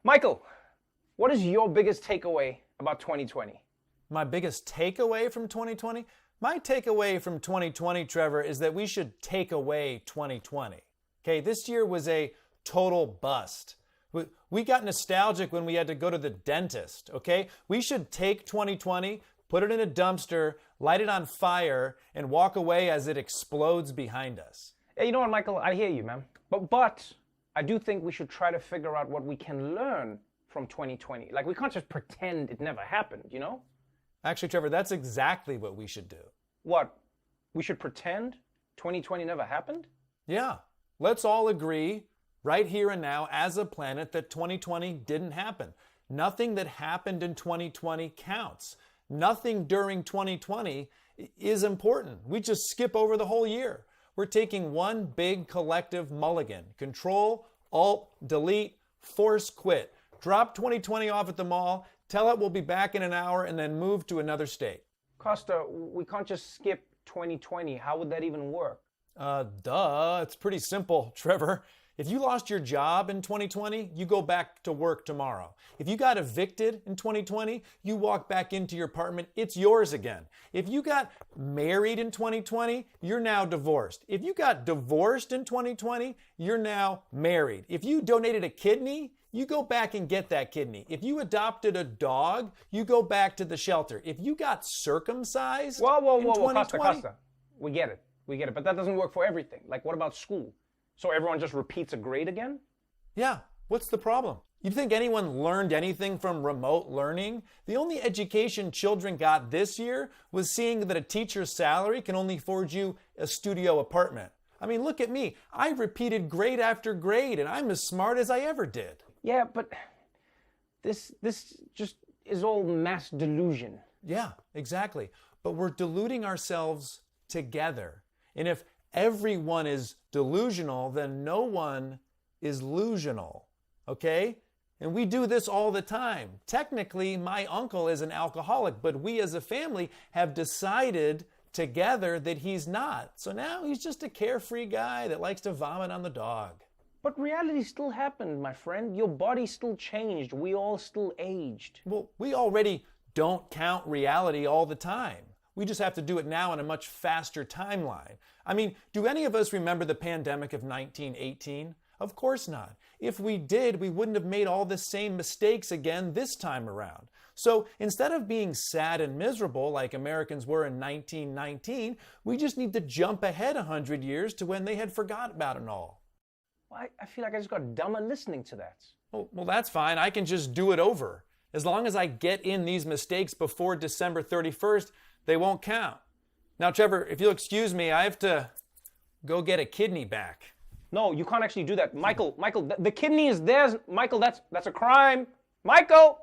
Michael, what is your biggest takeaway about 2020? My biggest takeaway from 2020? My takeaway from 2020, Trevor, is that we should take away 2020. Okay, this year was a total bust. We got nostalgic when we had to go to the dentist, okay? We should take 2020, put it in a dumpster, light it on fire, and walk away as it explodes behind us. Yeah, you know what, Michael? I hear you, man. But I do think we should try to figure out what we can learn from 2020. Like, we can't just pretend it never happened, you know? Actually, Trevor, that's exactly what we should do. What? We should pretend 2020 never happened? Yeah. Let's all agree right here and now as a planet that 2020 didn't happen. Nothing that happened in 2020 counts. Nothing during 2020 is important. We just skip over the whole year. We're taking one big collective mulligan. Control, Alt, Delete, Force Quit. Drop 2020 off at the mall, tell it we'll be back in an hour, and then move to another state. Kosta, we can't just skip 2020. How would that even work? It's pretty simple, Trevor. If you lost your job in 2020, you go back to work tomorrow. If you got evicted in 2020, you walk back into your apartment, it's yours again. If you got married in 2020, you're now divorced. If you got divorced in 2020, you're now married. If you donated a kidney, you go back and get that kidney. If you adopted a dog, you go back to the shelter. If you got circumcised Whoa, in 2020... Kosta. We get it. But that doesn't work for everything. Like, what about school? So everyone just repeats a grade again? Yeah, what's the problem? You think anyone learned anything from remote learning? The only education children got this year was seeing that a teacher's salary can only afford you a studio apartment. I mean, look at me. I repeated grade after grade, and I'm as smart as I ever did. Yeah, but this just is all mass delusion. Yeah, exactly. But we're deluding ourselves together. And if everyone is delusional, then no one is lusional, okay? And we do this all the time. Technically, my uncle is an alcoholic, but we as a family have decided together that he's not. So now he's just a carefree guy that likes to vomit on the dog. But reality still happened, my friend. Your body still changed. We all still aged. Well, we already don't count reality all the time. We just have to do it now in a much faster timeline. I mean, do any of us remember the pandemic of 1918? Of course not. If we did, we wouldn't have made all the same mistakes again this time around. So instead of being sad and miserable like Americans were in 1919, we just need to jump ahead 100 years to when they had forgot about it all. Well, I feel like I just got dumber listening to that. Well, that's fine. I can just do it over. As long as I get in these mistakes before December 31st, they won't count. Now, Trevor, if you'll excuse me, I have to go get a kidney back. No, you can't actually do that. Michael, the kidney is theirs. Michael, that's a crime. Michael!